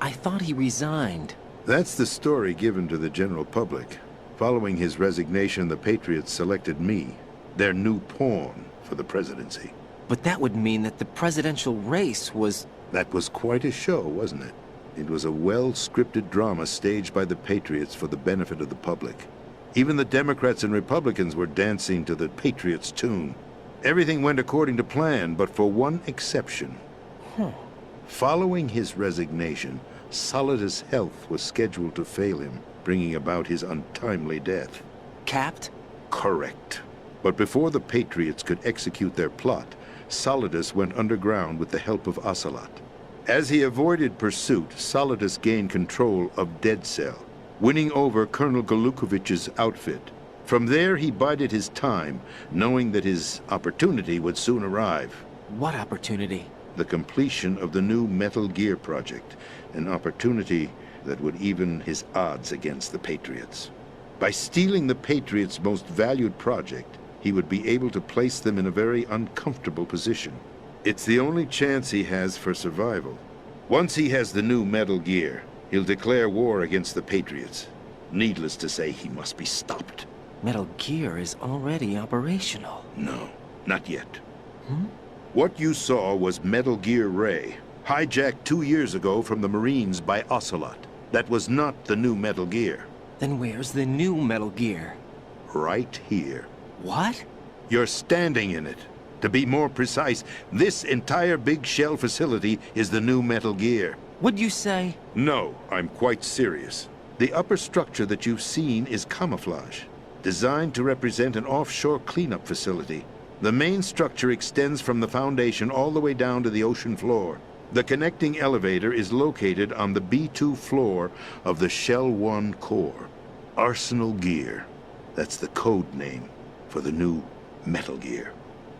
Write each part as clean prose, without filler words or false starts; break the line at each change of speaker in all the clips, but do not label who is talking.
I thought he resigned.
That's the story given to the general public. Following his resignation, the Patriots selected me, their new pawn for the presidency.
But that would mean that the presidential race was...
That was quite a show, wasn't it? It was a well-scripted drama staged by the Patriots for the benefit of the public. Even the Democrats and Republicans were dancing to the Patriots' tune. Everything went according to plan, but for one exception. Following his resignation, Solidus' health was scheduled to fail him, bringing about his untimely death.
Capped?
Correct. But before the Patriots could execute their plot, Solidus went underground with the help of Ocelot. As he avoided pursuit, Solidus gained control of Dead Cell, winning over Colonel Golukovich's outfit. From there, he bided his time, knowing that his opportunity would soon arrive.
What opportunity?
The completion of the new Metal Gear project, an opportunity that would even his odds against the Patriots. By stealing the Patriots' most valued project, he would be able to place them in a very uncomfortable position. It's the only chance he has for survival. Once he has the new Metal Gear, he'll declare war against the Patriots. Needless to say, he must be stopped.
Metal Gear is already operational.
No, not yet. What you saw was Metal Gear Ray, hijacked 2 years ago from the Marines by Ocelot. That was not the new Metal Gear.
Then where's the new Metal Gear?
Right here.
What?
You're standing in it. To be more precise, this entire big shell facility is the new Metal Gear.
What'd you say?
No, I'm quite serious. The upper structure that you've seen is camouflage, designed to represent an offshore cleanup facility. The main structure extends from the foundation all the way down to the ocean floor. The connecting elevator is located on the B2 floor of the Shell 1 core. Arsenal Gear. That's the code name for the new Metal Gear.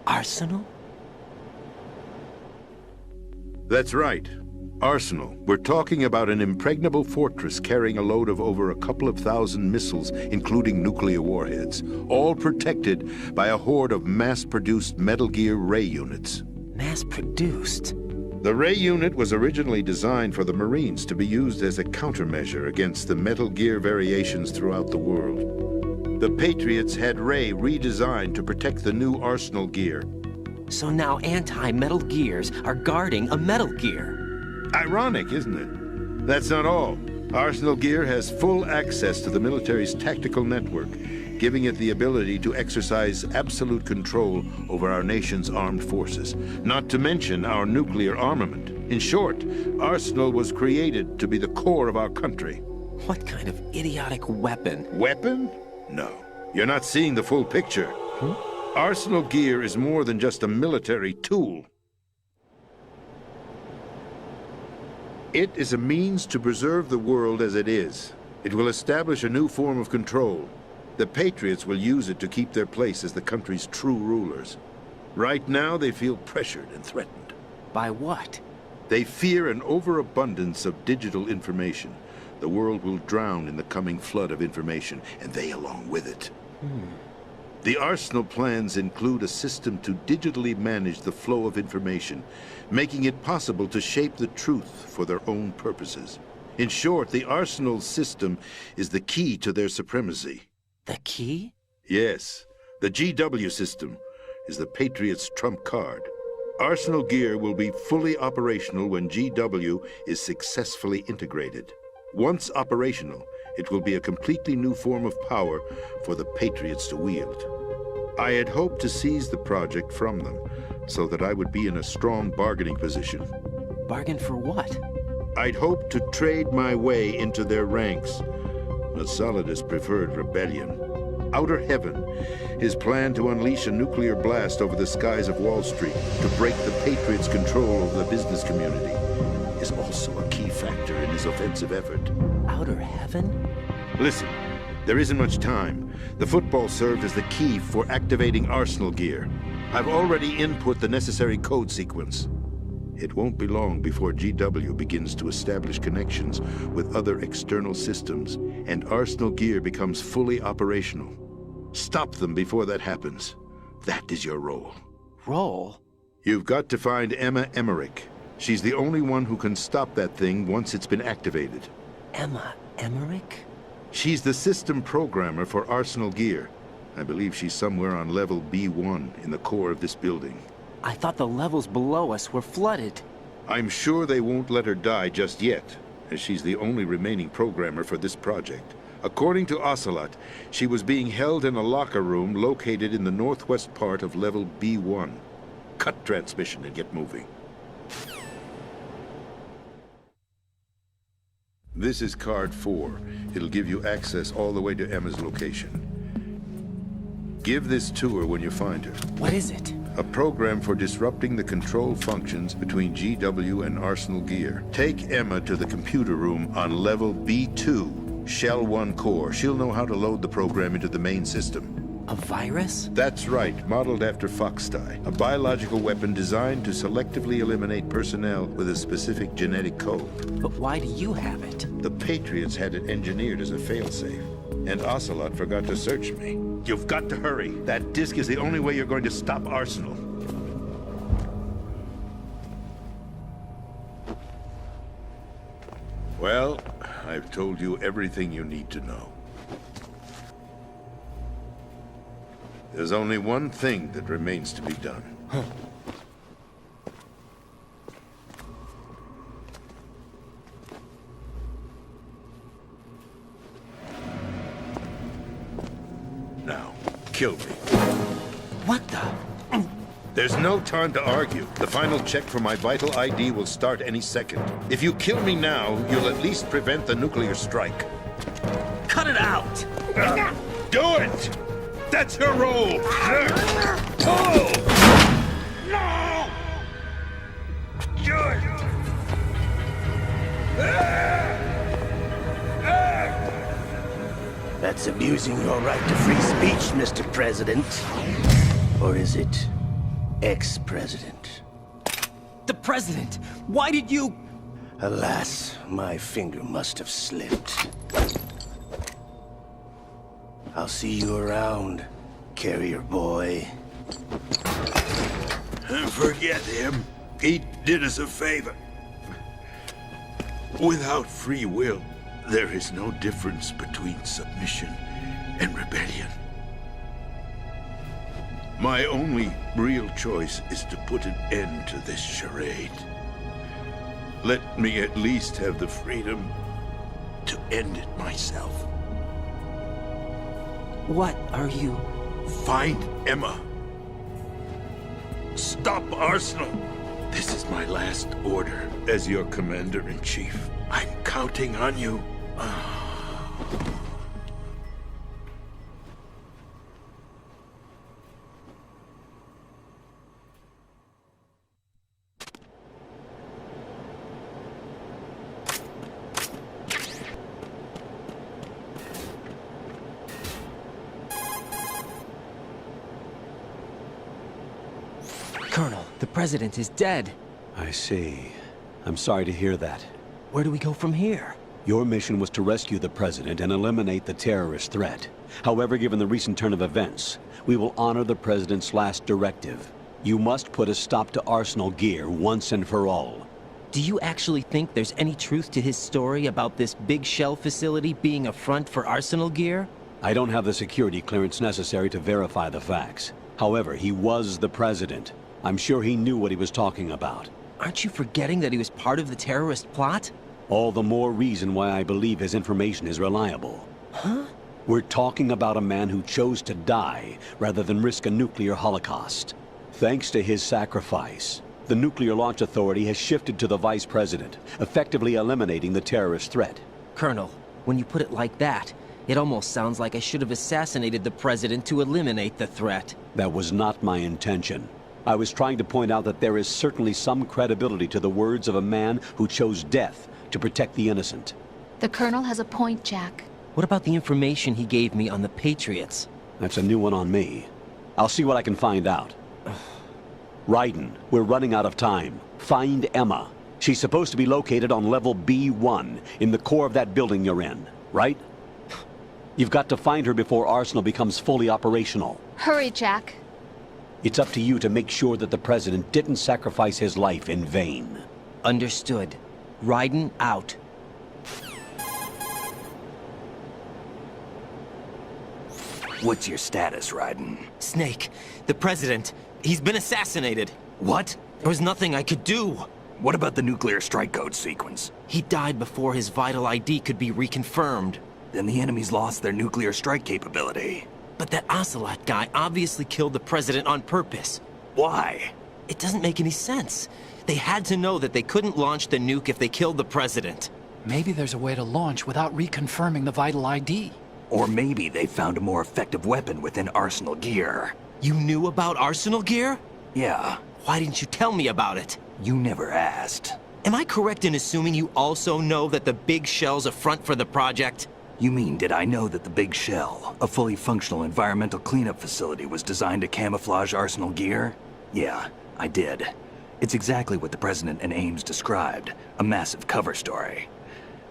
Arsenal?
That's right. Arsenal. We're talking about an impregnable fortress carrying a load of over a couple of thousand missiles, including nuclear warheads, all protected by a horde of mass-produced Metal Gear Ray units.
Mass-produced?
The Ray unit was originally designed for the Marines to be used as a countermeasure against the Metal Gear variations throughout the world. The Patriots had Ray redesigned to protect the new Arsenal Gear.
So now anti-Metal Gears are guarding a Metal Gear.
Ironic, isn't it? That's not all. Arsenal Gear has full access to the military's tactical network, giving it the ability to exercise absolute control over our nation's armed forces, not to mention our nuclear armament. In short, Arsenal was created to be the core of our country.
What kind of idiotic weapon?
Weapon? No. You're not seeing the full picture. Arsenal Gear is more than just a military tool. It is a means to preserve the world as it is. It will establish a new form of control. The Patriots will use it to keep their place as the country's true rulers. Right now, they feel pressured and threatened.
By what?
They fear an overabundance of digital information. The world will drown in the coming flood of information, and they along with it. The Arsenal plans include a system to digitally manage the flow of information, making it possible to shape the truth for their own purposes. In short, the Arsenal system is the key to their supremacy.
The key?
Yes. The GW system is the Patriots' trump card. Arsenal Gear will be fully operational when GW is successfully integrated. Once operational, it will be a completely new form of power for the Patriots to wield. I had hoped to seize the project from them, so that I would be in a strong bargaining position.
Bargain for what?
I'd hoped to trade my way into their ranks, but Solidus preferred rebellion. Outer Heaven, his plan to unleash a nuclear blast over the skies of Wall Street to break the Patriots' control of the business community, is also a key factor in his offensive effort.
Outer Heaven?
Listen, there isn't much time. The football served as the key for activating Arsenal Gear. I've already input the necessary code sequence. It won't be long before GW begins to establish connections with other external systems, and Arsenal Gear becomes fully operational. Stop them before that happens. That is your role.
Role?
You've got to find Emma Emmerich. She's the only one who can stop that thing once it's been activated.
Emma Emmerich?
She's the system programmer for Arsenal Gear. I believe she's somewhere on level B1 in the core of this building.
I thought the levels below us were flooded.
I'm sure they won't let her die just yet, as she's the only remaining programmer for this project. According to Ocelot, she was being held in a locker room located in the northwest part of level B1. Cut transmission and get moving. This is card 4. It'll give you access all the way to Emma's location. Give this to her when you find her.
What is it?
A program for disrupting the control functions between GW and Arsenal Gear. Take Emma to the computer room on level B2, Shell 1 core. She'll know how to load the program into the main system.
A virus?
That's right, modeled after Foxdie. A biological weapon designed to selectively eliminate personnel with a specific genetic code.
But why do you have it?
The Patriots had it engineered as a failsafe. And Ocelot forgot to search me. You've got to hurry. That disk is the only way you're going to stop Arsenal. Well, I've told you everything you need to know. There's only one thing that remains to be done.
Huh.
Now, kill me.
What the?
There's no time to argue. The final check for my vital ID will start any second. If you kill me now, you'll at least prevent the nuclear strike.
Cut it out!
Do it! That's her role! Pull! No! Do it!
That's abusing your right to free speech, Mr. President. Or is it ex-president?
The president! Why did you...
Alas, my finger must have slipped. I'll see you around, carrier boy.
Forget him. He did us a favor. Without free will, there is no difference between submission and rebellion. My only real choice is to put an end to this charade. Let me at least have the freedom to end it myself.
What are you...
Find Emma. Stop Arsenal. This is my last order as your commander-in-chief. I'm counting on you.
Colonel, the president is dead.
I see. I'm sorry to hear that.
Where do we go from here?
Your mission was to rescue the president and eliminate the terrorist threat. However, given the recent turn of events, we will honor the president's last directive. You must put a stop to Arsenal Gear once and for all.
Do you actually think there's any truth to his story about this big shell facility being a front for Arsenal Gear?
I don't have the security clearance necessary to verify the facts. However, he was the president. I'm sure he knew what he was talking about.
Aren't you forgetting that he was part of the terrorist plot?
All the more reason why I believe his information is reliable.
Huh?
We're talking about a man who chose to die rather than risk a nuclear holocaust. Thanks to his sacrifice, the Nuclear Launch Authority has shifted to the Vice President, effectively eliminating the terrorist threat.
Colonel, when you put it like that, it almost sounds like I should have assassinated the president to eliminate the threat.
That was not my intention. I was trying to point out that there is certainly some credibility to the words of a man who chose death to protect the innocent.
The Colonel has a point, Jack.
What about the information he gave me on the Patriots?
That's a new one on me. I'll see what I can find out. Raiden, we're running out of time. Find Emma. She's supposed to be located on level B1, in the core of that building you're in, right? You've got to find her before Arsenal becomes fully operational.
Hurry, Jack.
It's up to you to make sure that the president didn't sacrifice his life in vain.
Understood. Raiden out.
What's your status, Raiden?
Snake, the president, he's been assassinated.
What?
There was nothing I could do.
What about the nuclear strike code sequence?
He died before his vital ID could be reconfirmed.
Then the enemy's lost their nuclear strike capability.
But that Ocelot guy obviously killed the president on purpose.
Why?
It doesn't make any sense. They had to know that they couldn't launch the nuke if they killed the president.
Maybe there's a way to launch without reconfirming the vital ID.
Or maybe they found a more effective weapon within Arsenal gear.
You knew about Arsenal gear?
Yeah,
Why didn't you tell me about it?
you never asked.
Am I correct in assuming you also know that the big shell's a front for the project?
You mean, did I know that the Big Shell, a fully functional environmental cleanup facility, was designed to camouflage Arsenal gear? Yeah, I did. It's exactly what the President and Ames described, a massive cover story.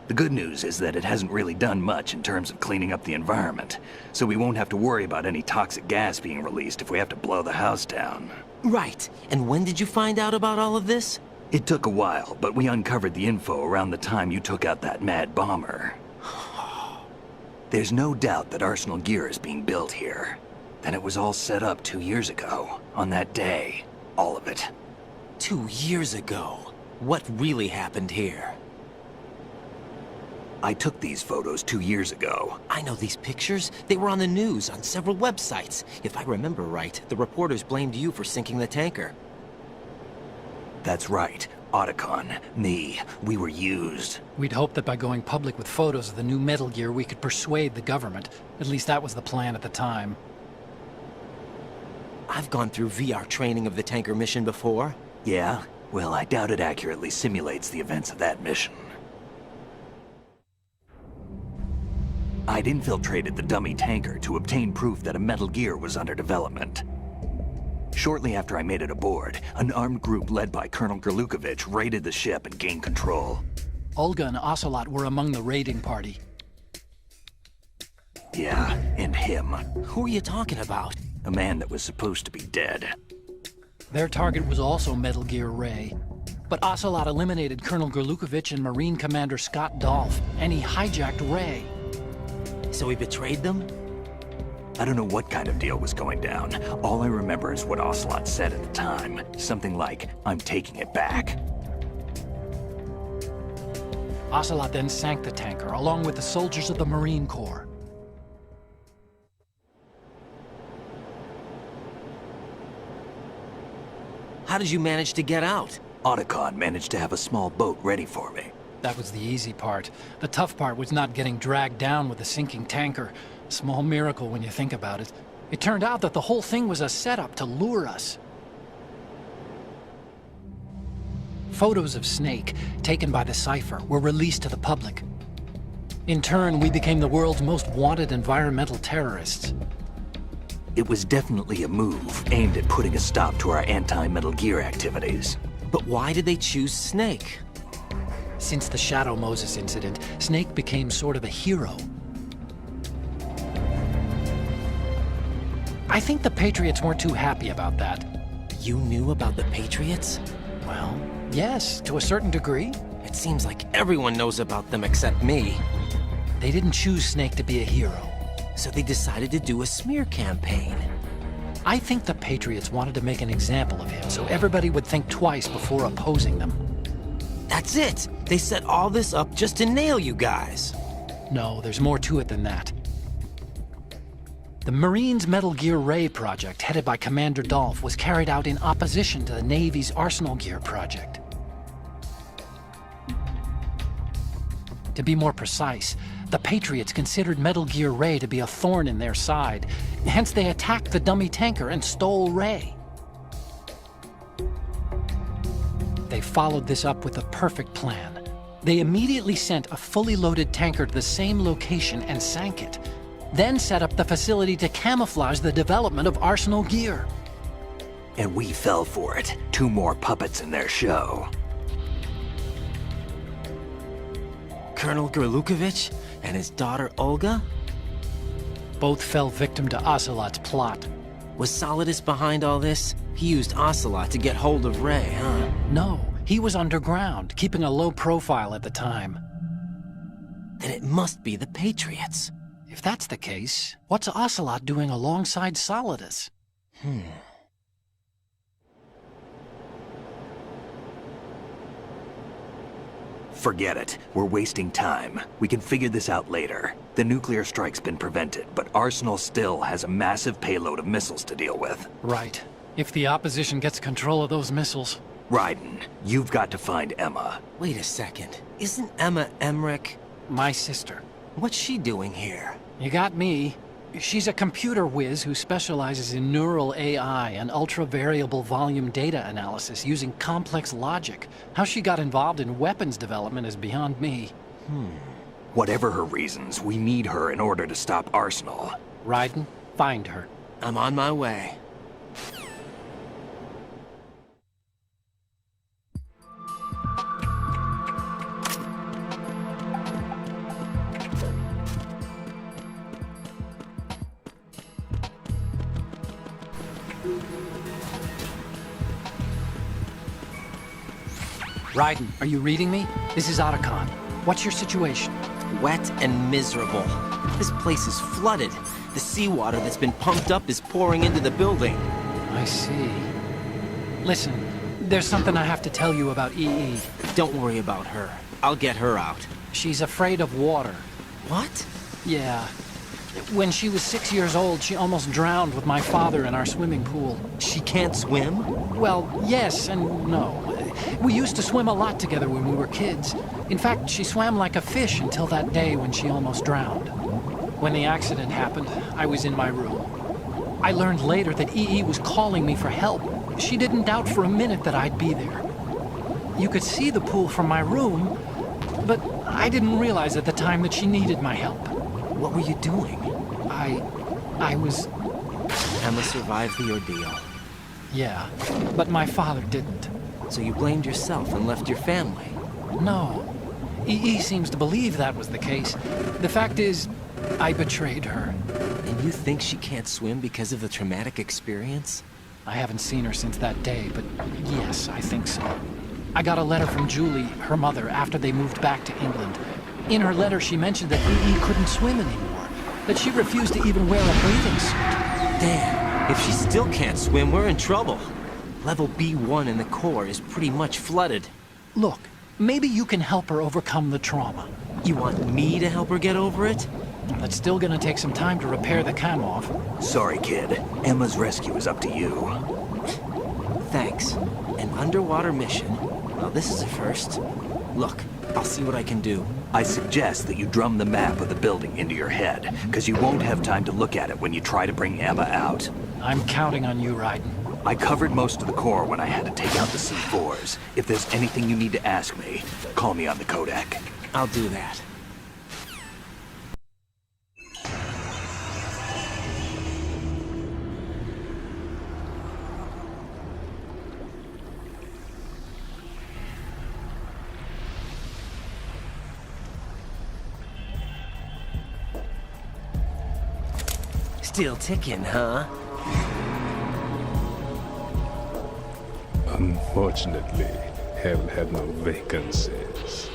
The good news is that it hasn't really done much in terms of cleaning up the environment, so we won't have to worry about any toxic gas being released if we have to blow the house down.
Right. And when did you find out about all of this?
It took a while, but we uncovered the info around the time you took out that mad bomber. There's no doubt that Arsenal gear is being built here. Then it was all set up 2 years ago, on that day. All of it.
2 years ago. What really happened here?
I took these photos 2 years ago.
I know these pictures. They were on the news, on several websites. If I remember right, the reporters blamed you for sinking the tanker.
That's right. Otacon, me, we were used.
We'd hoped that by going public with photos of the new Metal Gear, we could persuade the government. At least that was the plan at the time.
I've gone through VR training of the tanker mission before.
Yeah? Well, I doubt it accurately simulates the events of that mission. I'd infiltrated the dummy tanker to obtain proof that a Metal Gear was under development. Shortly after I made it aboard, an armed group led by Colonel Gerlukovich raided the ship and gained control.
Olga and Ocelot were among the raiding party.
Yeah, and him.
Who are you talking about?
A man that was supposed to be dead.
Their target was also Metal Gear Ray. But Ocelot eliminated Colonel Gerlukovich and Marine Commander Scott Dolph, and he hijacked Ray.
So he betrayed them?
I don't know what kind of deal was going down. All I remember is what Ocelot said at the time. Something like, "I'm taking it back."
Ocelot then sank the tanker, along with the soldiers of the Marine Corps.
How did you manage to get out?
Otacon managed to have a small boat ready for me.
That was the easy part. The tough part was not getting dragged down with the sinking tanker. A small miracle when you think about it. It turned out that the whole thing was a setup to lure us. Photos of Snake, taken by the Cypher, were released to the public. In turn, we became the world's most wanted environmental terrorists.
It was definitely a move aimed at putting a stop to our anti-Metal Gear activities.
But why did they choose Snake?
Since the Shadow Moses incident, Snake became sort of a hero. I think the Patriots weren't too happy about that.
You knew about the Patriots?
Well, yes, to a certain degree.
It seems like everyone knows about them except me.
They didn't choose Snake to be a hero.
So they decided to do a smear campaign.
I think the Patriots wanted to make an example of him so everybody would think twice before opposing them.
That's it! They set all this up just to nail you guys.
No, there's more to it than that. The Marines' Metal Gear Ray project, headed by Commander Dolph, was carried out in opposition to the Navy's Arsenal Gear project. To be more precise, the Patriots considered Metal Gear Ray to be a thorn in their side. Hence, they attacked the dummy tanker and stole Ray. They followed this up with a perfect plan. They immediately sent a fully loaded tanker to the same location and sank it. Then set up the facility to camouflage the development of Arsenal Gear.
And we fell for it. 2 more puppets in their show.
Colonel Gerlukovich and his daughter Olga?
Both fell victim to Ocelot's plot.
Was Solidus behind all this? He used Ocelot to get hold of Ray, huh?
No, He was underground, keeping a low profile at the time.
Then it must be the Patriots.
If that's the case, what's Ocelot doing alongside Solidus?
Forget it. We're wasting time. We can figure this out later. The nuclear strike's been prevented, but Arsenal still has a massive payload of missiles to deal with.
Right. If the opposition gets control of those missiles.
Raiden, you've got to find Emma.
Wait a second. Isn't Emma Emmerich?
My sister.
What's she doing here?
You got me. She's a computer whiz who specializes in neural AI and ultra-variable volume data analysis using complex logic. How she got involved in weapons development is beyond me.
Whatever her reasons, we need her in order to stop Arsenal.
Raiden, find her.
I'm on my way.
Raiden, are you reading me? This is Otacon. What's your situation?
Wet and miserable. This place is flooded. The seawater that's been pumped up is pouring into the building.
I see. Listen, there's something I have to tell you about EE.
Don't worry about her. I'll get her out.
She's afraid of water.
What?
Yeah. When she was 6 years old, she almost drowned with my father in our swimming pool.
She can't swim?
Well, yes and no. We used to swim a lot together when we were kids. In fact, she swam like a fish until that day when she almost drowned. When the accident happened, I was in my room. I learned later that EE was calling me for help. She didn't doubt for a minute that I'd be there. You could see the pool from my room, but I didn't realize at the time that she needed my help.
What were you doing?
I was...
Emma survived the ordeal.
Yeah, but my father didn't.
So you blamed yourself and left your family?
No. EE seems to believe that was the case. The fact is, I betrayed her.
And you think she can't swim because of the traumatic experience?
I haven't seen her since that day, but yes, I think so. I got a letter from Julie, her mother, after they moved back to England. In her letter, she mentioned that EE couldn't swim anymore, that she refused to even wear a bathing suit.
Damn, if she still can't swim, we're in trouble. Level B1 in the core is pretty much flooded.
Look, maybe you can help her overcome the trauma.
You want me to help her get over it?
It's still gonna take some time to repair the cam off.
Sorry, kid. Emma's rescue is up to you.
Thanks. An underwater mission? Well, this is a first. Look, I'll see what I can do.
I suggest that you drum the map of the building into your head, because you won't have time to look at it when you try to bring Emma out.
I'm counting on you, Raiden.
I covered most of the core when I had to take out the C4s. If there's anything you need to ask me, call me on the codec.
I'll do that. Still ticking, huh?
Unfortunately, hell had no vacancies.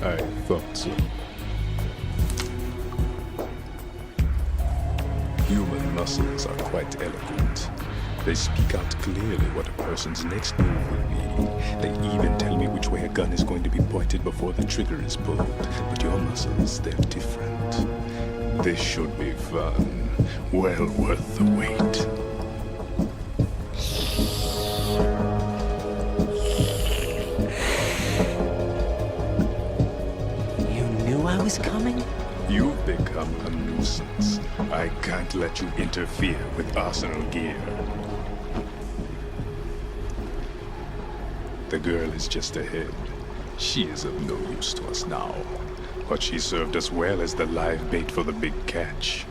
I thought so. Human muscles are quite eloquent. They speak out clearly what a person's next move will be. They even tell me which way a gun is going to be pointed before the trigger is pulled. But your muscles, they're different. This should be fun. Well worth the wait.
I was coming?
You've become a nuisance. I can't let you interfere with Arsenal gear. The girl is just ahead. She is of no use to us now. But she served us well as the live bait for the big catch.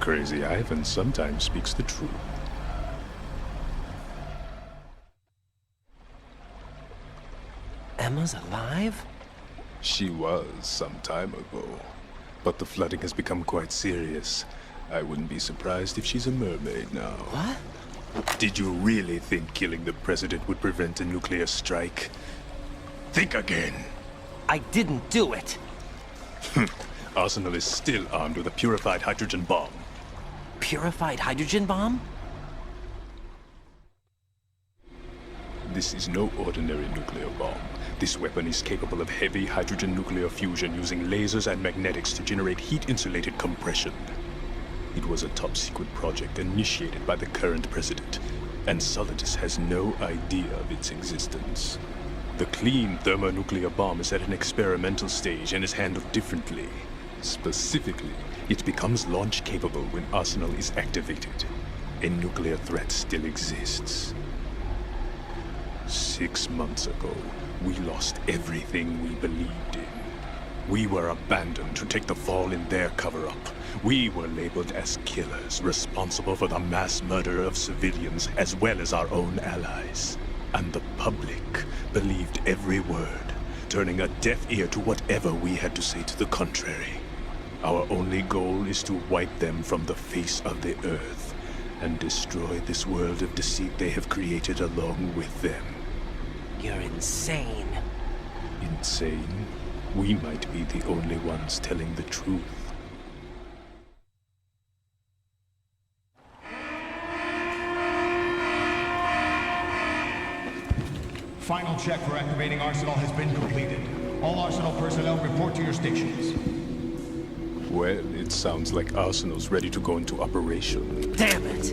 Crazy Ivan sometimes speaks the truth.
Emma's alive?
She was some time ago. But the flooding has become quite serious. I wouldn't be surprised if she's a mermaid now.
What?
Did you really think killing the president would prevent a nuclear strike? Think again.
I didn't do it.
Arsenal is still armed with a purified hydrogen bomb.
Purified hydrogen bomb?
This is no ordinary nuclear bomb. This weapon is capable of heavy hydrogen nuclear fusion using lasers and magnetics to generate heat-insulated compression. It was a top-secret project initiated by the current president, and Solidus has no idea of its existence. The clean thermonuclear bomb is at an experimental stage and is handled differently. Specifically, it becomes launch-capable when Arsenal is activated. A nuclear threat still exists. 6 months ago, we lost everything we believed in. We were abandoned to take the fall in their cover-up. We were labeled as killers, responsible for the mass murder of civilians as well as our own allies. And the public believed every word, turning a deaf ear to whatever we had to say to the contrary. Our only goal is to wipe them from the face of the earth and destroy this world of deceit they have created along with them.
You're insane.
Insane? We might be the only ones telling the truth.
Final check for activating Arsenal has been completed. All Arsenal personnel report to your stations.
Well, it sounds like Arsenal's ready to go into operation.
Damn it!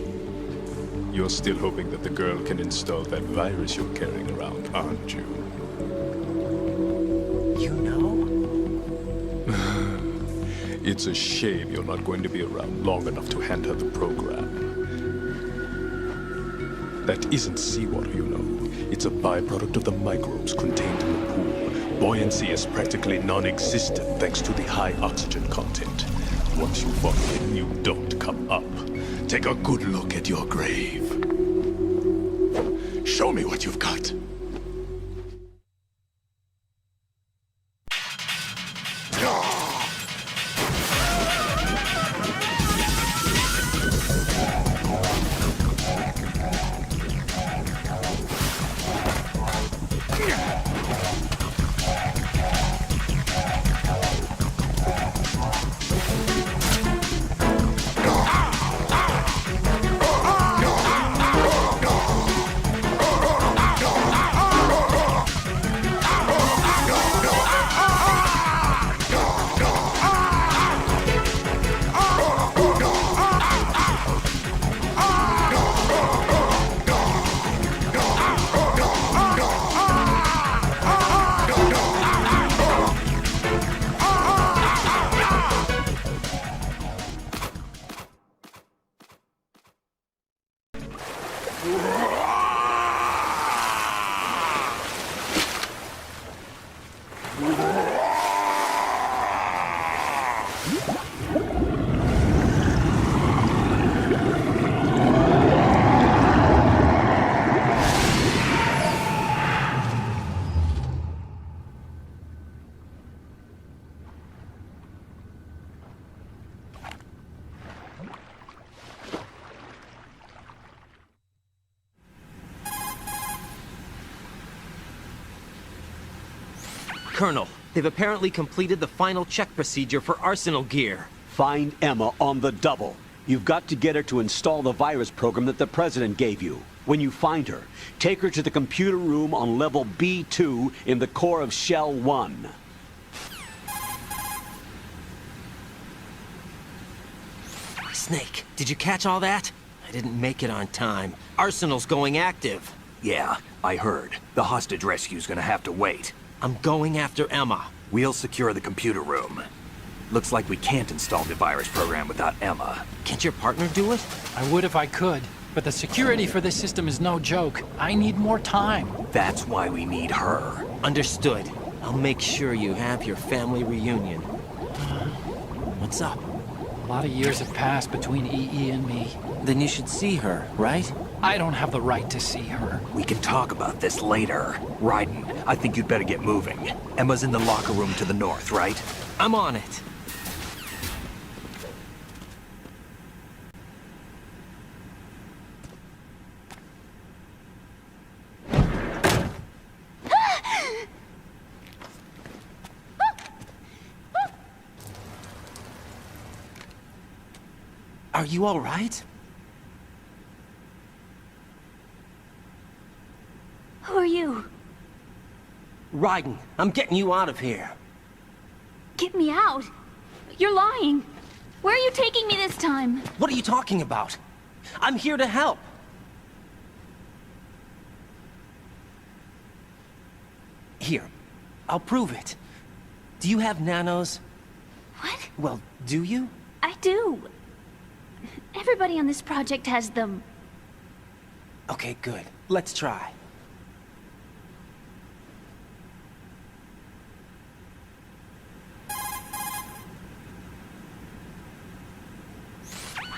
You're still hoping that the girl can install that virus you're carrying around, aren't you?
You know?
It's a shame you're not going to be around long enough to hand her the program. That isn't seawater, you know. It's a byproduct of the microbes contained in the pool. Buoyancy is practically non-existent thanks to the high oxygen content. Once you fall in, you don't come up. Take a good look at your grave. Show me what you've got.
Colonel, they've apparently completed the final check procedure for Arsenal gear.
Find Emma on the double. You've got to get her to install the virus program that the President gave you. When you find her, take her to the computer room on level B2 in the core of Shell 1.
Snake, did you catch all that? I didn't make it on time. Arsenal's going active.
Yeah, I heard. The hostage rescue's gonna have to wait.
I'm going after Emma.
We'll secure the computer room. Looks like we can't install the virus program without Emma.
Can't your partner do it?
I would if I could, but the security for this system is no joke. I need more time.
That's why we need her.
Understood. I'll make sure you have your family reunion. What's up?
A lot of years have passed between EE and me.
Then you should see her, right?
I don't have the right to see her.
We can talk about this later. Raiden, I think you'd better get moving. Emma's in the locker room to the north, right?
I'm on it. Are you all right?
Who are you?
Raiden, I'm getting you out of here.
Get me out. You're lying. Where are you taking me this time?
What are you talking about? I'm here to help. Here, I'll prove it. Do you have nanos?
What?
Well, do you?
I do. Everybody on this project has them.
Okay, good. Let's try.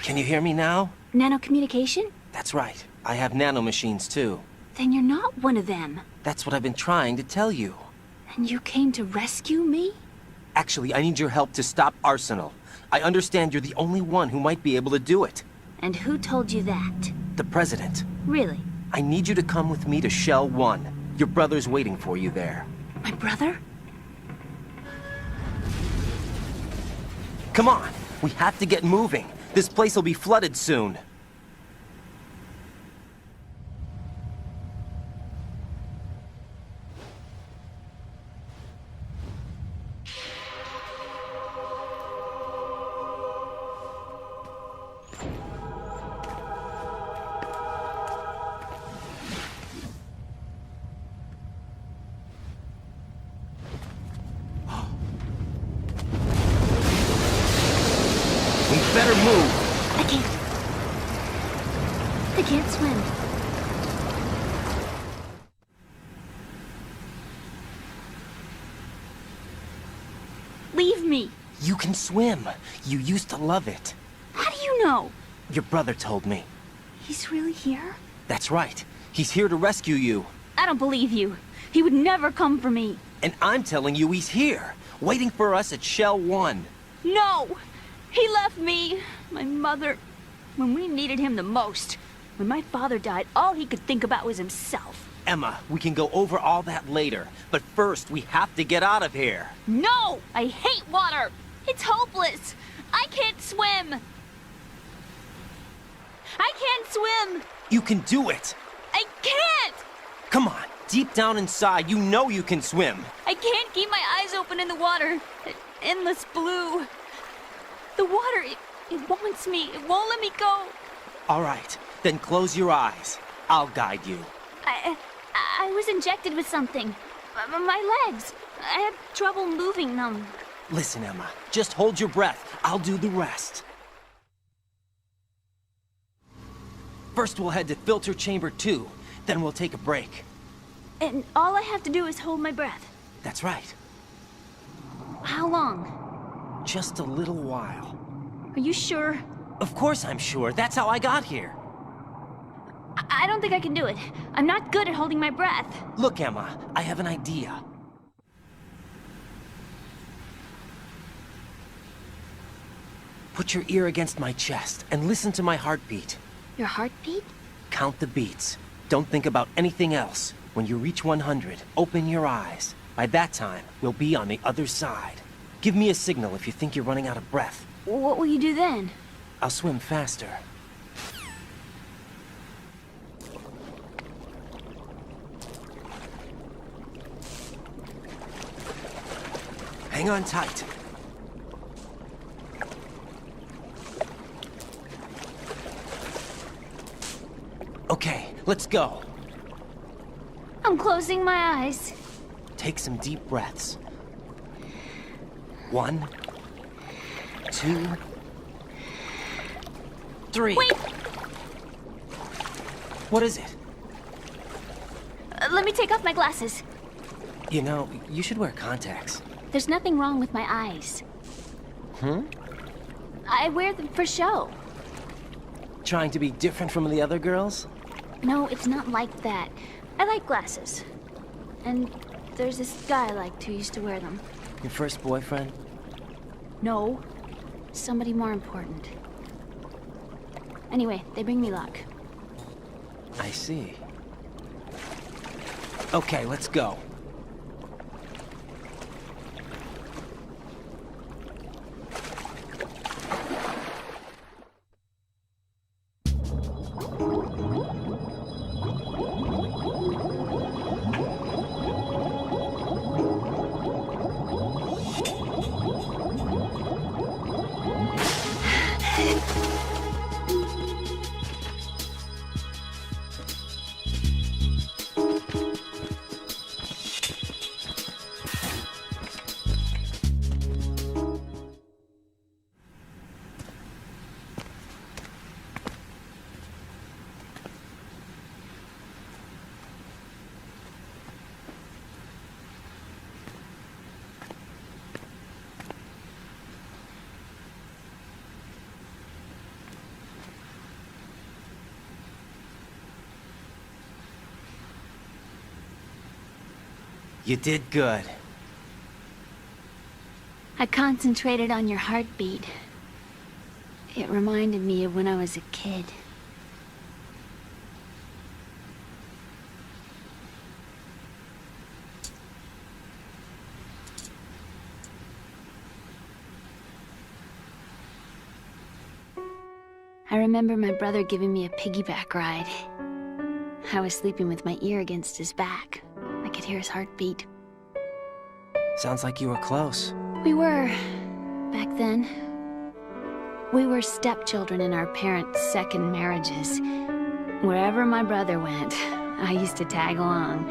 Can you hear me now?
Nanocommunication?
That's right. I have nanomachines too.
Then you're not one of them.
That's what I've been trying to tell you.
And you came to rescue me?
Actually, I need your help to stop Arsenal. I understand you're the only one who might be able to do it.
And who told you that?
The President.
Really?
I need you to come with me to Shell 1. Your brother's waiting for you there.
My brother?
Come on! We have to get moving. This place will be flooded soon. We better move.
I can't swim. Leave me.
You can swim. You used to love it.
How do you know?
Your brother told me.
He's really here?
That's right. He's here to rescue you.
I don't believe you. He would never come for me.
And I'm telling you he's here, waiting for us at Shell 1.
No! He left me, my mother, when we needed him the most. When my father died, all he could think about was himself.
Emma, we can go over all that later. But first, we have to get out of here.
No! I hate water! It's hopeless! I can't swim! I can't swim!
You can do it.
I can't!
Come on, deep down inside, you know you can swim.
I can't keep my eyes open in the water. Endless blue. The water, it wants me. It won't let me go.
All right, then close your eyes. I'll guide you.
I was injected with something. My legs. I have trouble moving them.
Listen, Emma, just hold your breath. I'll do the rest. First, we'll head to filter chamber 2. Then we'll take a break.
And all I have to do is hold my breath.
That's right.
How long?
Just a little while.
Are you sure?
Of course I'm sure. That's how I got here.
I don't think I can do it. I'm not good at holding my breath.
Look, Emma, I have an idea. Put your ear against my chest and listen to my heartbeat.
Your heartbeat?
Count the beats. Don't think about anything else. When you reach 100, open your eyes. By that time, we'll be on the other side. Give me a signal if you think you're running out of breath.
What will you do then?
I'll swim faster. Hang on tight. Okay, let's go.
I'm closing my eyes.
Take some deep breaths. 1, 2, 3.
Wait!
What is it?
Let me take off my glasses.
You know, you should wear contacts.
There's nothing wrong with my eyes. I wear them for show.
Trying to be different from the other girls?
No, it's not like that. I like glasses. And there's this guy I liked who used to wear them.
Your first boyfriend?
No. Somebody more important. Anyway, they bring me luck.
I see. Okay, let's go. You did good.
I concentrated on your heartbeat. It reminded me of when I was a kid. I remember my brother giving me a piggyback ride. I was sleeping with my ear against his back. I could hear his heartbeat.
Sounds like you were close.
We were, back then. We were stepchildren in our parents' second marriages. Wherever my brother went, I used to tag along.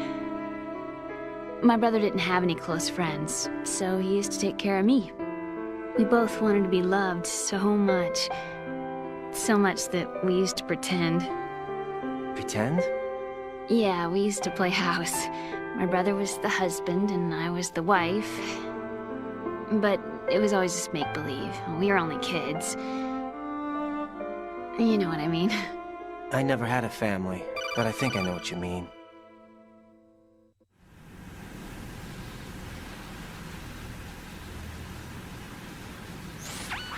My brother didn't have any close friends, so he used to take care of me. We both wanted to be loved so much. So much that we used to pretend.
Pretend?
Yeah, we used to play house. My brother was the husband and I was the wife. But it was always just make-believe. We were only kids. You know what I mean.
I never had a family, but I think I know what you mean.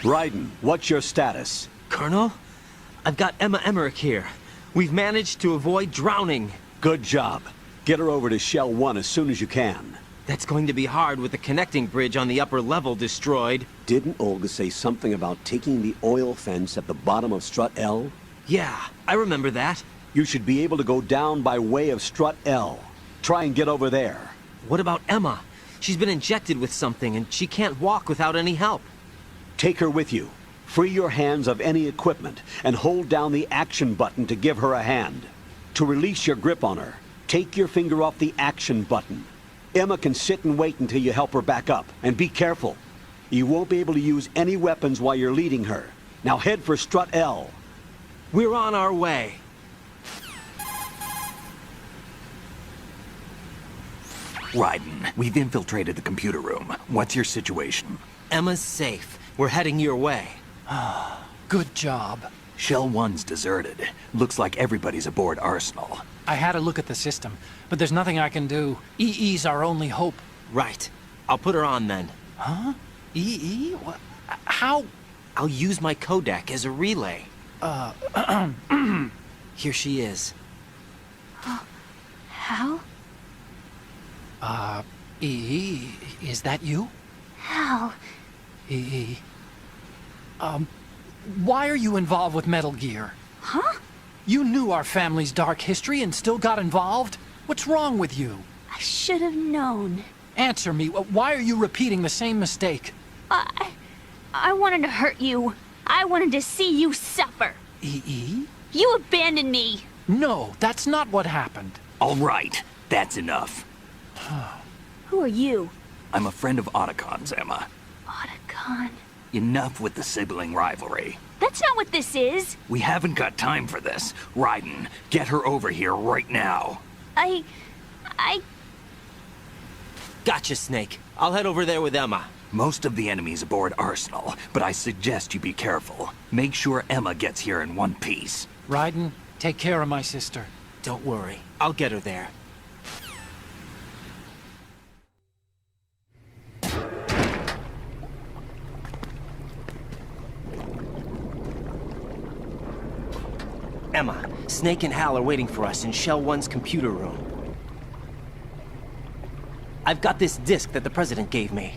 Raiden, what's your status?
Colonel? I've got Emma Emmerich here. We've managed to avoid drowning.
Good job. Get her over to Shell 1 as soon as you can.
That's going to be hard with the connecting bridge on the upper level destroyed.
Didn't Olga say something about taking the oil fence at the bottom of Strut L?
Yeah, I remember that.
You should be able to go down by way of Strut L. Try and get over there.
What about Emma? She's been injected with something and she can't walk without any help.
Take her with you. Free your hands of any equipment and hold down the action button to give her a hand. To release your grip on her, take your finger off the action button. Emma can sit and wait until you help her back up. And be careful. You won't be able to use any weapons while you're leading her. Now head for Strut L.
We're on our way.
Raiden, we've infiltrated the computer room. What's your situation?
Emma's safe. We're heading your way.
Good job.
Shell 1's deserted. Looks like everybody's aboard Arsenal.
I had a look at the system, but there's nothing I can do. EE's our only hope.
Right. I'll put her on then.
Huh? EE? What? How?
I'll use my codec as a relay. Here she is.
Hal?
EE, is that you?
Hal?
EE. Why are you involved with Metal Gear?
Huh?
You knew our family's dark history and still got involved? What's wrong with you?
I should have known.
Answer me. Why are you repeating the same mistake?
I wanted to hurt you. I wanted to see you suffer.
EE?
You abandoned me.
No, that's not what happened.
All right, that's enough.
Who are you?
I'm a friend of Otacon's, Emma.
Otacon?
Enough with the sibling rivalry.
That's not what this is.
We haven't got time for this. Raiden, get her over here right now.
I...
Gotcha, Snake. I'll head over there with Emma.
Most of the enemy's aboard Arsenal, but I suggest you be careful. Make sure Emma gets here in one piece.
Raiden, take care of my sister.
Don't worry, I'll get her there. Emma, Snake and Hal are waiting for us in Shell 1's computer room. I've got this disk that the President gave me.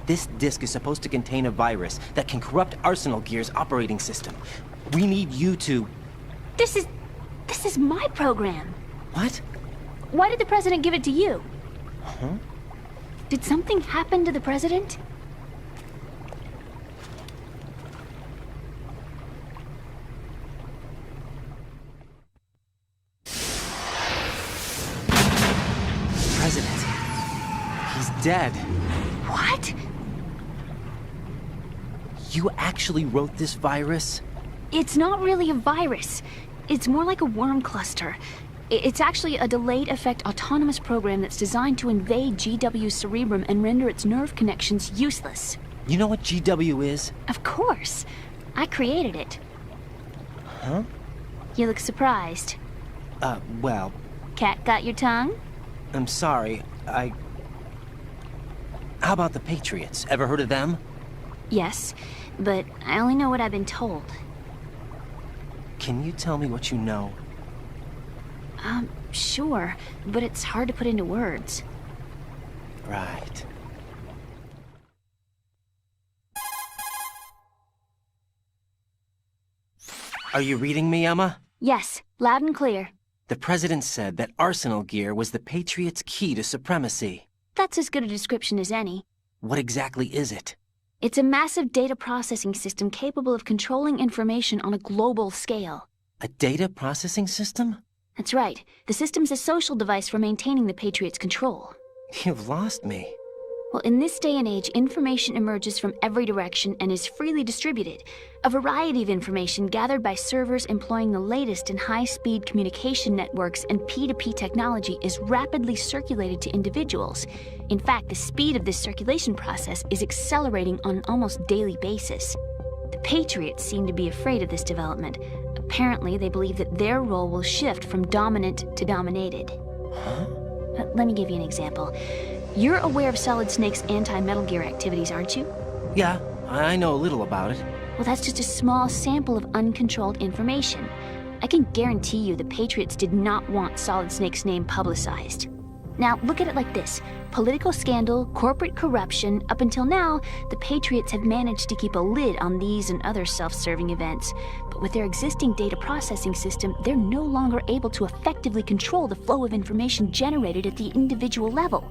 This disk is supposed to contain a virus that can corrupt Arsenal Gear's operating system. We need you to...
This is my program.
What?
Why did the President give it to you?
Huh?
Did something happen to the President?
President. He's dead.
What?
You actually wrote this virus?
It's not really a virus. It's more like a worm cluster. It's actually a delayed effect autonomous program that's designed to invade GW's cerebrum and render its nerve connections useless.
You know what GW is?
Of course. I created it.
Huh?
You look surprised.
Well,
Cat got your tongue?
I'm sorry. How about the Patriots? Ever heard of them?
Yes, but I only know what I've been told.
Can you tell me what you know?
Sure, but it's hard to put into words.
Right. Are you reading me, Emma?
Yes, loud and clear.
The President said that Arsenal Gear was the Patriots' key to supremacy.
That's as good a description as any.
What exactly is it?
It's a massive data processing system capable of controlling information on a global scale.
A data processing system?
That's right. The system's a social device for maintaining the Patriots' control.
You've lost me.
Well, in this day and age, information emerges from every direction and is freely distributed. A variety of information gathered by servers employing the latest in high-speed communication networks and P2P technology is rapidly circulated to individuals. In fact, the speed of this circulation process is accelerating on an almost daily basis. The Patriots seem to be afraid of this development. Apparently, they believe that their role will shift from dominant to dominated.
Huh?
Let me give you an example. You're aware of Solid Snake's anti-Metal Gear activities, aren't you?
Yeah, I know a little about it.
Well, that's just a small sample of uncontrolled information. I can guarantee you the Patriots did not want Solid Snake's name publicized. Now, look at it like this. Political scandal, corporate corruption, up until now, the Patriots have managed to keep a lid on these and other self-serving events. But with their existing data processing system, they're no longer able to effectively control the flow of information generated at the individual level.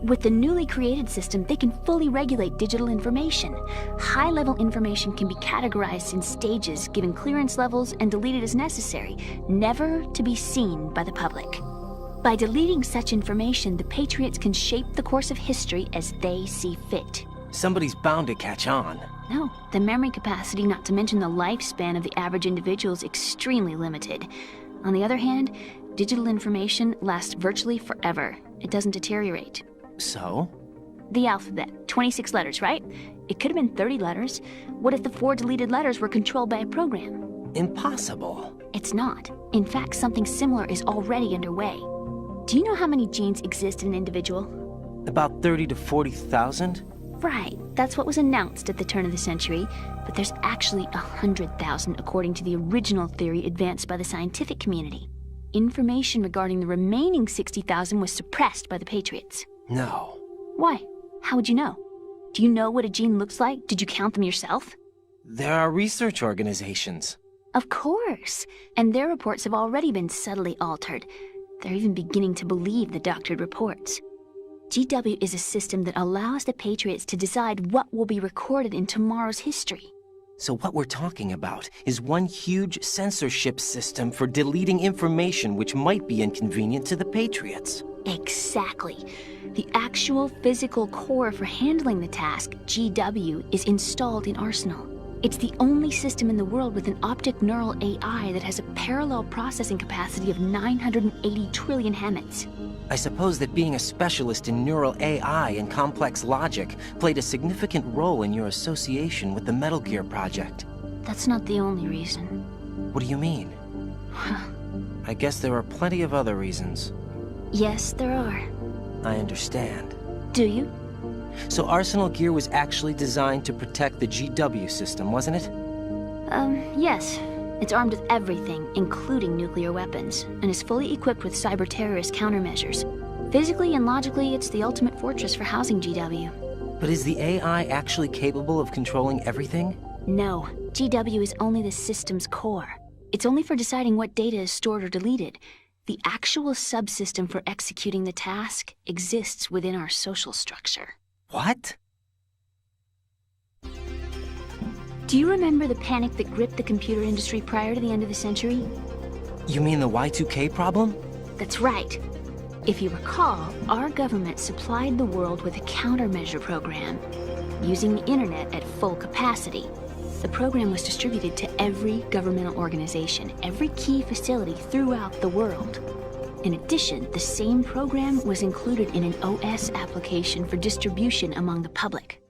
With the newly created system, they can fully regulate digital information. High-level information can be categorized in stages, given clearance levels, and deleted as necessary, never to be seen by the public. By deleting such information, the Patriots can shape the course of history as they see fit.
Somebody's bound to catch on.
No, the memory capacity, not to mention the lifespan of the average individual, is extremely limited. On the other hand, digital information lasts virtually forever. It doesn't deteriorate.
So?
The alphabet, 26 letters, right? It could have been 30 letters. What if the 4 deleted letters were controlled by a program?
Impossible.
It's not. In fact, something similar is already underway. Do you know how many genes exist in an individual?
About 30 to 40,000?
Right. That's what was announced at the turn of the century. But there's actually 100,000 according to the original theory advanced by the scientific community. Information regarding the remaining 60,000 was suppressed by the Patriots.
No.
Why? How would you know? Do you know what a gene looks like? Did you count them yourself?
There are research organizations.
Of course. And their reports have already been subtly altered. They're even beginning to believe the doctored reports. GW is a system that allows the Patriots to decide what will be recorded in tomorrow's history.
So what we're talking about is one huge censorship system for deleting information which might be inconvenient to the Patriots.
Exactly. The actual physical core for handling the task, GW, is installed in Arsenal. It's the only system in the world with an optic neural AI that has a parallel processing capacity of 980 trillion Hammets.
I suppose that being a specialist in neural AI and complex logic played a significant role in your association with the Metal Gear project.
That's not the only reason.
What do you mean? I guess there are plenty of other reasons.
Yes, there are.
I understand.
Do you?
So Arsenal Gear was actually designed to protect the GW system, wasn't it?
Yes. It's armed with everything, including nuclear weapons, and is fully equipped with cyber-terrorist countermeasures. Physically and logically, it's the ultimate fortress for housing GW.
But is the AI actually capable of controlling everything?
No. GW is only the system's core. It's only for deciding what data is stored or deleted. The actual subsystem for executing the task exists within our social structure.
What?
Do you remember the panic that gripped the computer industry prior to the end of the century?
You mean the Y2K problem?
That's right. If you recall, our government supplied the world with a countermeasure program, using the internet at full capacity. The program was distributed to every governmental organization, every key facility throughout the world. In addition, the same program was included in an OS application for distribution among the public.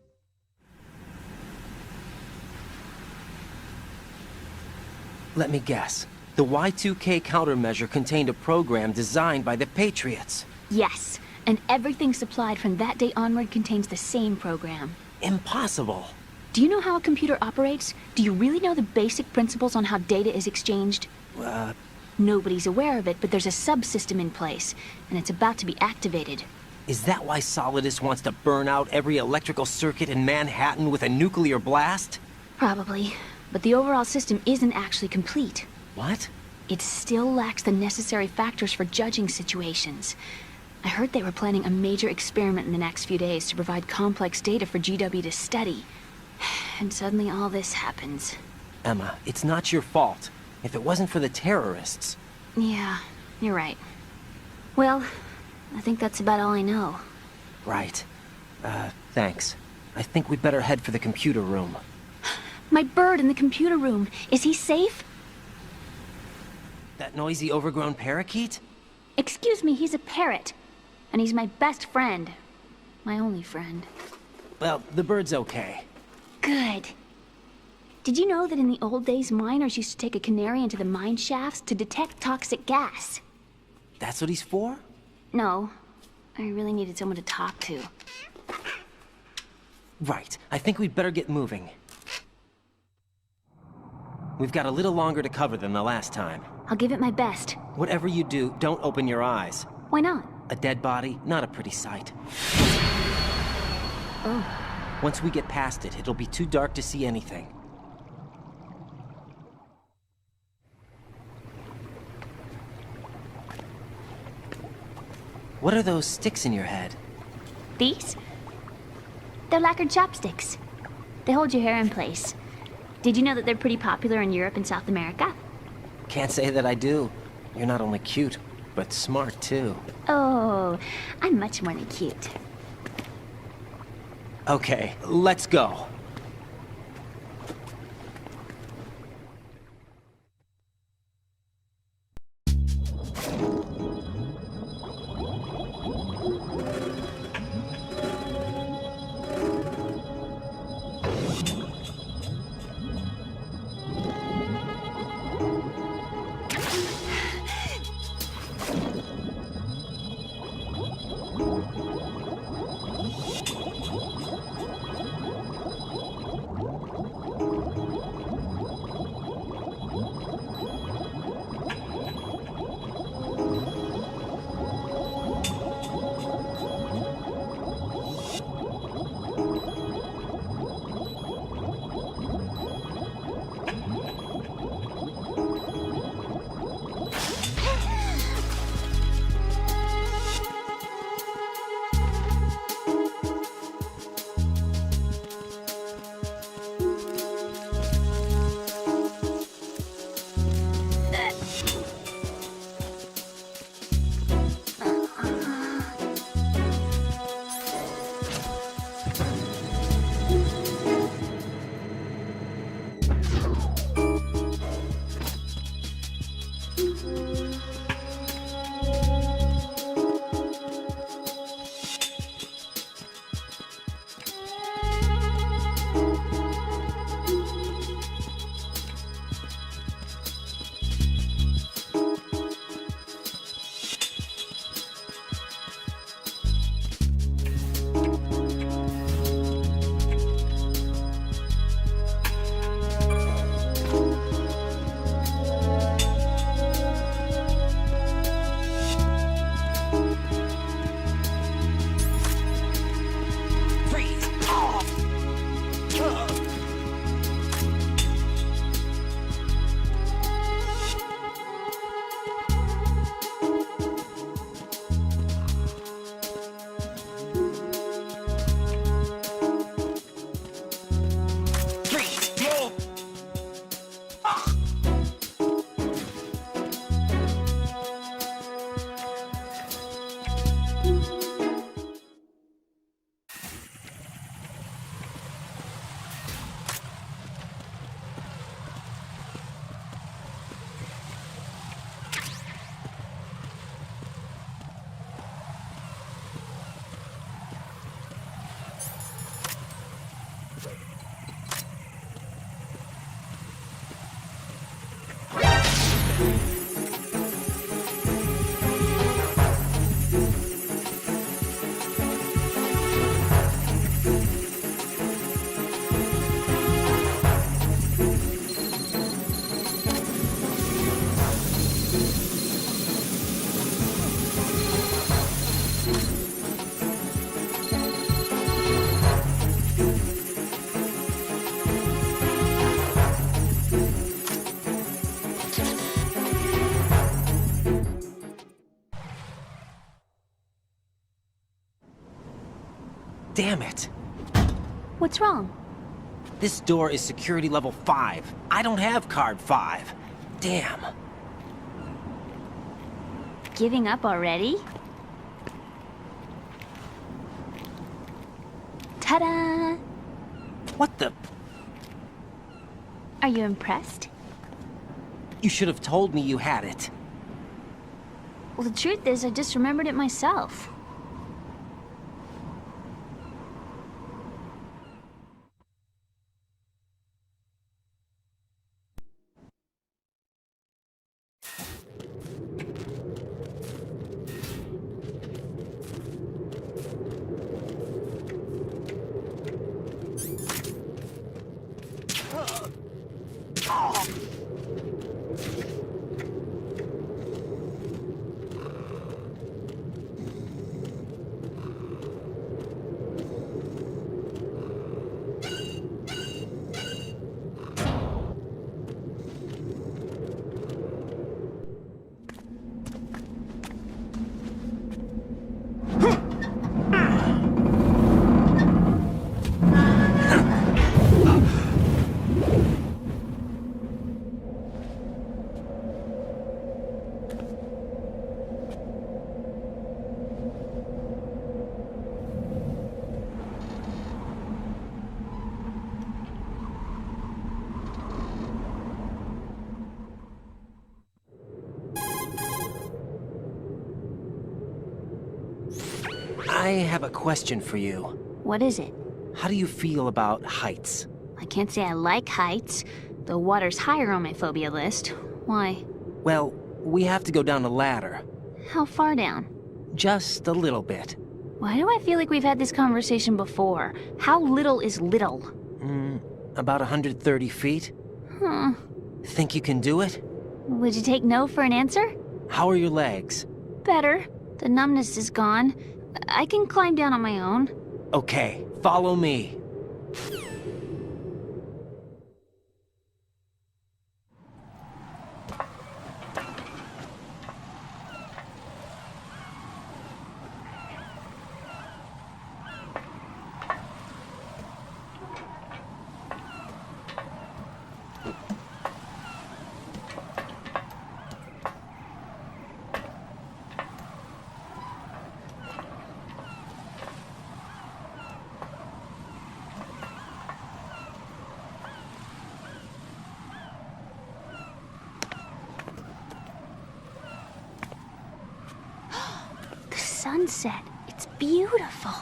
Let me guess. The Y2K countermeasure contained a program designed by the Patriots.
Yes, and everything supplied from that day onward contains the same program.
Impossible.
Do you know how a computer operates? Do you really know the basic principles on how data is exchanged? Nobody's aware of it, but there's a subsystem in place, and it's about to be activated.
Is that why Solidus wants to burn out every electrical circuit in Manhattan with a nuclear blast?
Probably, but the overall system isn't actually complete.
What?
It still lacks the necessary factors for judging situations. I heard they were planning a major experiment in the next few days to provide complex data for GW to study. And suddenly all this happens.
Emma, it's not your fault. If it wasn't for the terrorists...
Yeah, you're right. Well, I think that's about all I know.
Right. Thanks. I think we'd better head for the computer room.
My bird in the computer room. Is he safe?
That noisy, overgrown parakeet?
Excuse me, he's a parrot. And he's my best friend. My only friend.
Well, the bird's okay.
Good. Did you know that in the old days, miners used to take a canary into the mine shafts to detect toxic gas?
That's what he's for?
No. I really needed someone to talk to.
Right. I think we'd better get moving. We've got a little longer to cover than the last time.
I'll give it my best.
Whatever you do, don't open your eyes.
Why not?
A dead body, not a pretty sight.
Oh.
Once we get past it, it'll be too dark to see anything. What are those sticks in your head?
These? They're lacquered chopsticks. They hold your hair in place. Did you know that they're pretty popular in Europe and South America?
Can't say that I do. You're not only cute, but smart too.
Oh, I'm much more than cute.
Okay, let's go. Damn it.
What's wrong?
This door is security level 5. I don't have card 5. Damn.
Giving up already? Ta-da!
What the?
Are you impressed?
You should have told me you had it.
Well, the truth is, I just remembered it myself.
I have a question for you.
What is it?
How do you feel about heights?
I can't say I like heights. The water's higher on my phobia list. Why?
Well, we have to go down a ladder.
How far down?
Just a little bit.
Why do I feel like we've had this conversation before? How little is little?
About 130 feet?
Huh.
Think you can do it?
Would you take no for an answer?
How are your legs?
Better. The numbness is gone. I can climb down on my own.
Okay, follow me.
Sunset. It's beautiful.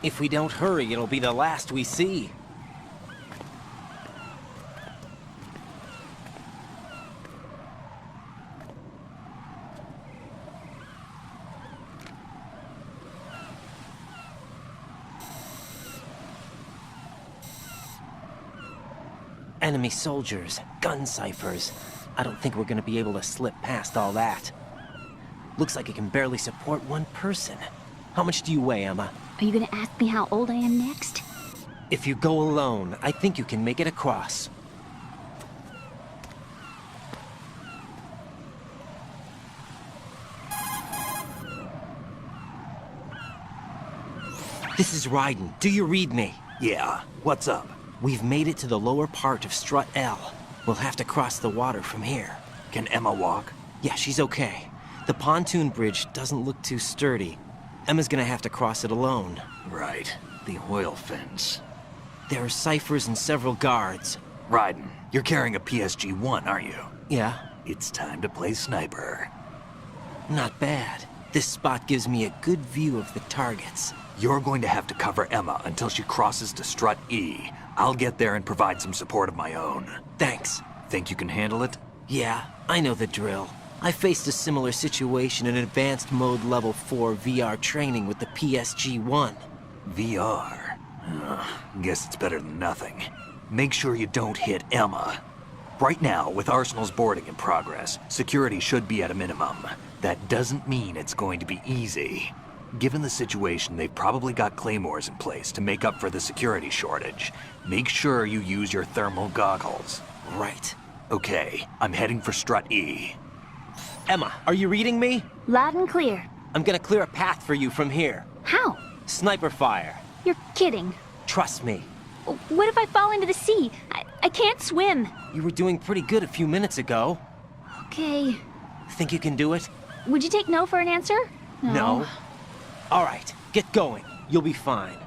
If we don't hurry, it'll be the last we see. Enemy soldiers, gun ciphers. I don't think we're gonna be able to slip past all that. Looks like it can barely support one person. How much do you weigh, Emma?
Are you gonna ask me how old I am next?
If you go alone, I think you can make it across. This is Raiden. Do you read me?
Yeah, what's up?
We've made it to the lower part of Strut L. We'll have to cross the water from here.
Can Emma walk?
Yeah, she's okay. The pontoon bridge doesn't look too sturdy. Emma's gonna have to cross it alone.
Right, the oil fence.
There are ciphers and several guards.
Raiden, you're carrying a PSG-1, aren't you?
Yeah,
It's time to play sniper.
not bad. This spot gives me a good view of the targets.
You're going to have to cover Emma until she crosses to Strut E. I'll get there and provide some support of my own.
Thanks.
Think you can handle it?
Yeah, I know the drill. I faced a similar situation in advanced mode level 4 VR training with the PSG-1.
VR? Guess it's better than nothing. Make sure you don't hit Emma. Right now, with Arsenal's boarding in progress, security should be at a minimum. That doesn't mean it's going to be easy. Given the situation, they've probably got claymores in place to make up for the security shortage. Make sure you use your thermal goggles.
Right.
Okay, I'm heading for Strut E.
Emma, are you reading me?
Loud and clear.
I'm gonna clear a path for you from here.
How?
Sniper fire.
You're kidding.
Trust me.
What if I fall into the sea? I can't swim.
You were doing pretty good a few minutes ago.
Okay.
Think you can do it?
Would you take no for an answer?
No. All right, get going. You'll be fine.